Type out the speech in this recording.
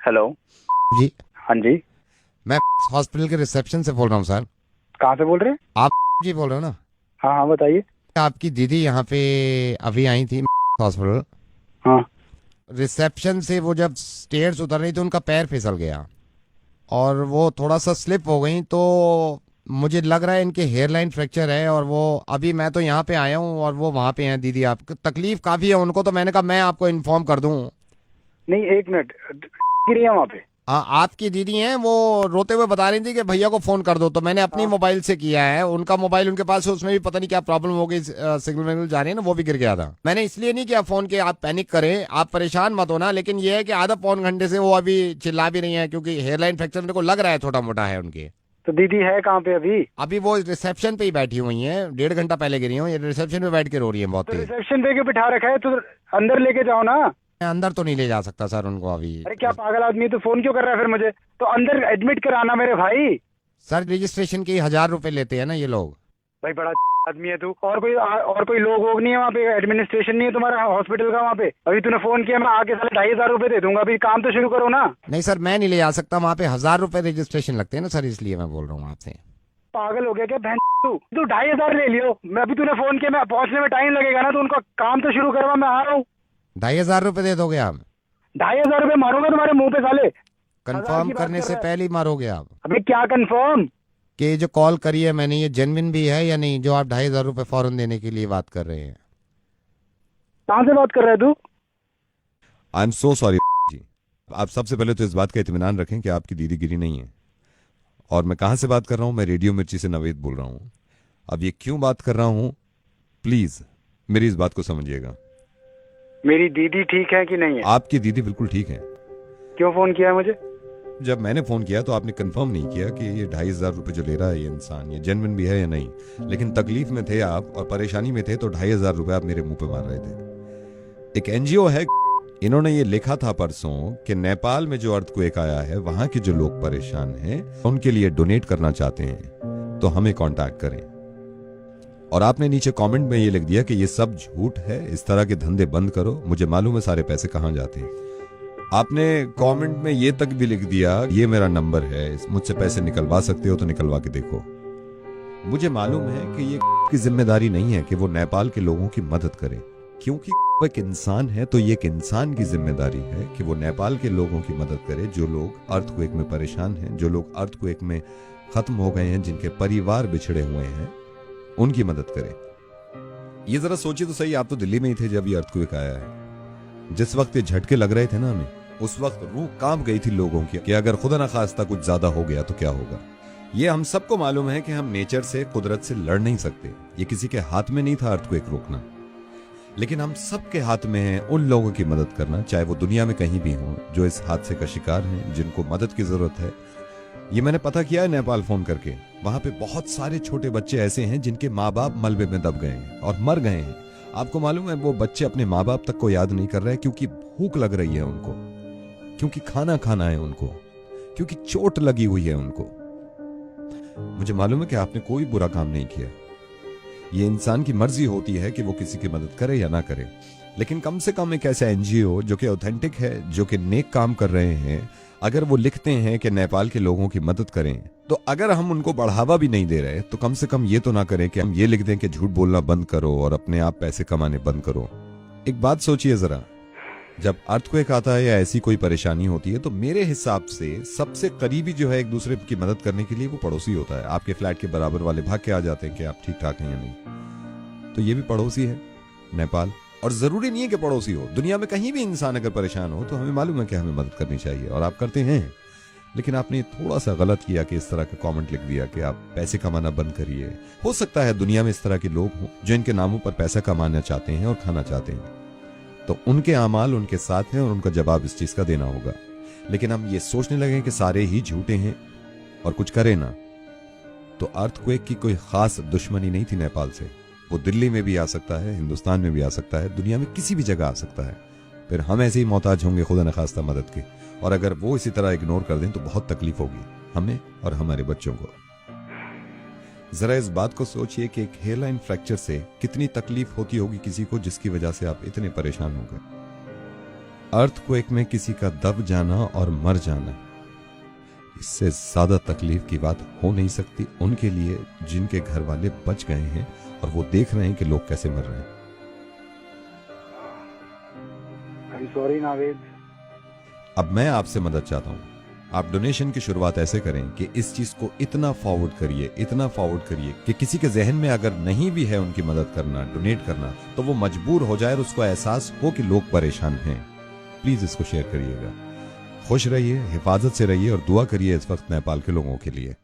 Hello. जी, हाँ जी। मैं hospital के रिसेप्शन से बोल रहा हूँ सर। कहाँ से बोल रहे हैं? आप जी बोल रहे हो ना? हाँ हाँ, बताइए। आपकी दीदी यहाँ पे अभी आई थी हॉस्पिटल। हाँ। रिसेप्शन से वो जब स्टेयर्स उतर रही तो उनका पैर फिसल गया और वो थोड़ा सा स्लिप हो गई, तो मुझे लग रहा है इनके हेयर लाइन फ्रैक्चर है। और वो अभी मैं तो यहाँ पे आया हूँ और वो वहाँ पे हैं दीदी। आपको तकलीफ काफ़ी है उनको, तो मैंने कहा मैं आपको इन्फॉर्म कर दूँ। नहीं, एक मिनट। गिरी है वहाँ पे? हाँ, आपकी दीदी हैं, वो रोते हुए बता रही थी कि भैया को फोन कर दो, तो मैंने अपनी हाँ। मोबाइल से किया है। उनका मोबाइल उनके पास है, उसमें भी पता नहीं क्या प्रॉब्लम हो गई, सिग्नल विग्नल जा रही है ना, वो भी गिर गया था। मैंने इसलिए नहीं किया फोन के आप पैनिक करें, आप परेशान मत होना। लेकिन ये है कि आधा पौन घंटे से वो अभी चिल्ला भी रही है, क्योंकि हेयरलाइन फ्रैक्चर उनको लग रहा है छोटा मोटा है उनके। तो दीदी है कहाँ पे अभी? अभी वो रिसेप्शन पे ही बैठी हुई हैं, 1.5 घंटा पहले गिरी हूँ, ये रिसेप्शन पे बैठ के रो रही है बहुत तो तेज। रिसेप्शन पे के बिठा रखा है, तो अंदर लेके जाओ ना। मैं अंदर तो नहीं ले जा सकता सर उनको अभी। अरे क्या पागल आदमी है, तो फोन क्यों कर रहा है फिर मुझे? तो अंदर एडमिट कराना मेरे भाई। सर रजिस्ट्रेशन के 1,000 रुपए लेते हैं ना ये लोग। भाई बड़ा आदमी है तू। और कोई लोग वोग नहीं है वहाँ पे? एडमिनिस्ट्रेशन नहीं है तुम्हारा हॉस्पिटल का वहाँ पे? अभी तूने फोन किया, मैं आके साले 2,500 रुपए दे दूंगा। अभी काम तो शुरू करो ना। नहीं सर, मैं नहीं ले जा सकता वहाँ पे, 1,000 रुपए रजिस्ट्रेशन लगते हैं ना सर, इसलिए मैं बोल रहा हूँ आपसे। पागल हो गया क्या बहन? तू 2,500 ले लियो। मैं अभी तूने फोन किया, मैं पहुंचने में टाइम लगेगा ना, तो उनका काम तो शुरू करवा, मैं आ रहा हूँ। 2,500 रुपए दे दोगे आप? 2,500 रुपए मारूंगा तुम्हारे मुंह पे साले। हजार कंफर्म की बात करने कर से रहा है। पहले ही मारोगे आप? अबे क्या कंफर्म? कि ये जो कॉल करी है मैंने, ये जेन्युइन भी है या नहीं, जो आप 2,500 रुपए फौरन देने के लिए बात कर रहे हैं? कहाँ से बात कर रहा है तू? आई एम सो सॉरी जी। आप सबसे पहले तो इस बात का इत्मीनान रखें कि आपकी दीदी गिरी नहीं है। और मैं कहाँ से बात कर रहा हूँ? मैं रेडियो मिर्ची से नवेद बोल रहा हूँ। अब ये क्यों बात कर रहा हूँ, प्लीज मेरी इस बात को समझिएगा। मेरी दीदी ठीक है कि नहीं है? आपकी दीदी बिल्कुल ठीक है। क्यों फोन किया है मुझे? जब मैंने फोन किया तो आपने कंफर्म नहीं किया कि ये 2,500 रुपए जो ले रहा है ये इंसान, ये जेन्युइन भी है या नहीं। लेकिन तकलीफ में थे आप और परेशानी में थे, तो 2,500 रुपए आप मेरे मुंह पे मार रहे थे। एक एनजीओ है, इन्होंने ये लिखा था परसों कि नेपाल में जो अर्थक्वेक आया है, वहां के जो लोग परेशान हैं उनके लिए डोनेट करना चाहते हैं, तो हमें कांटेक्ट करें। और आपने नीचे कमेंट में ये लिख दिया कि ये सब झूठ है, इस तरह के धंधे बंद करो, मुझे मालूम है सारे पैसे कहां जाते हैं। आपने कमेंट में ये तक भी लिख दिया, ये मेरा नंबर है, मुझसे पैसे निकलवा सकते हो तो निकलवा के देखो। मुझे मालूम है कि ये की जिम्मेदारी नहीं है कि वो नेपाल के लोगों की मदद करे, क्योंकि वो एक इंसान है, तो ये एक इंसान की जिम्मेदारी है कि वो नेपाल के लोगों की मदद करे, जो लोग अर्थक्वेक में परेशान हैं, जो लोग अर्थक्वेक में खत्म हो गए हैं, जिनके परिवार बिछड़े हुए हैं, उनकी मदद करे। ये जरा सोचिए तो सही, आप तो दिल्ली में ही थे जब ये अर्थक्वेक आया है। जिस वक्त ये झटके लग रहे थे ना हमें, उस वक्त रूह कांप गई थी लोगों की कि अगर खुदा न खास्ता कुछ ज्यादा हो गया तो क्या होगा। ये हम सबको मालूम है कि हम नेचर से, कुदरत से लड़ नहीं सकते, ये किसी के हाथ में नहीं था अर्थक्वेक रोकना। लेकिन हम सबके हाथ में है उन लोगों की मदद करना, चाहे वो दुनिया में कहीं भी हों, जो इस हादसे का शिकार हैं, जिनको मदद की जरूरत है। ये मैंने पता किया है नेपाल फोन करके, वहां पे बहुत सारे छोटे बच्चे ऐसे हैं जिनके माँ बाप मलबे में दब गए हैं और मर गए हैं। आपको मालूम है वो बच्चे अपने माँ बाप तक को याद नहीं कर रहे, क्योंकि भूख लग रही है उनको, क्योंकि खाना खाना है उनको, क्योंकि चोट लगी हुई है उनको। मुझे मालूम है कि आपने कोई बुरा काम नहीं किया, ये इंसान की मर्जी होती है कि वो किसी की मदद करे या ना करे। लेकिन कम से कम एक ऐसा एनजीओ जो कि ऑथेंटिक है, जो कि नेक काम कर रहे हैं, अगर वो लिखते हैं कि नेपाल के लोगों की मदद करें, तो अगर हम उनको बढ़ावा भी नहीं दे रहे, तो कम से कम ये तो ना करें कि हम ये लिख दें कि झूठ बोलना बंद करो और अपने आप पैसे कमाने बंद करो। एक बात सोचिए जरा, जब अर्थक्वेक आता है या ऐसी कोई परेशानी होती है, तो मेरे हिसाब से सबसे करीबी जो है एक दूसरे की मदद करने के लिए, वो पड़ोसी होता है। आपके फ्लैट के बराबर वाले भाग के आ जाते हैं कि आप ठीक ठाक हैं या नहीं। तो ये भी पड़ोसी है नेपाल, और जरूरी नहीं है कि पड़ोसी हो, दुनिया में कहीं भी इंसान अगर परेशान हो तो हमें मालूम है कि हमें मदद करनी चाहिए, और आप करते हैं। लेकिन आपने थोड़ा सा गलत किया कि इस तरह का कमेंट लिख दिया कि आप पैसे कमाना बंद करिए। हो सकता है दुनिया में इस तरह के लोग हों जो इनके नामों पर पैसा कमाना चाहते हैं और खाना चाहते हैं, तो उनके अमाल उनके साथ हैं और उनका जवाब इस चीज का देना होगा। लेकिन हम ये सोचने लगे कि सारे ही झूठे हैं और कुछ करें ना, तो अर्थक्वेक की कोई खास दुश्मनी नहीं थी नेपाल से। वो दिल्ली में भी आ सकता है, हिंदुस्तान में भी आ सकता है, दुनिया में किसी भी जगह आ सकता है। फिर हम ऐसे ही मोहताज होंगे खुदा न खास्ता मदद के, और अगर वो इसी तरह इग्नोर कर दें तो बहुत तकलीफ होगी हमें और हमारे बच्चों को। जरा इस बात को सोचिए कि एक हेयरलाइन फ्रैक्चर से कितनी तकलीफ होती होगी किसी को, जिसकी वजह से आप इतने परेशान हो गए। अर्थक्वेक में किसी का दब जाना और मर जाना, इससे ज्यादा तकलीफ की बात हो नहीं सकती उनके लिए जिनके घर वाले बच गए हैं और वो देख रहे हैं कि लोग कैसे मर रहे हैं। I am sorry Naved. अब मैं आपसे मदद चाहता हूं, आप डोनेशन की शुरुआत ऐसे करें कि इस चीज को इतना फॉरवर्ड करिए कि किसी के जहन में अगर नहीं भी है उनकी मदद करना, डोनेट करना, तो वो मजबूर हो जाए और उसको एहसास हो कि लोग परेशान हैं। प्लीज इसको शेयर करिएगा। खुश रहिए, हिफाजत से रहिए और दुआ करिए इस वक्त नेपाल के लोगों के लिए।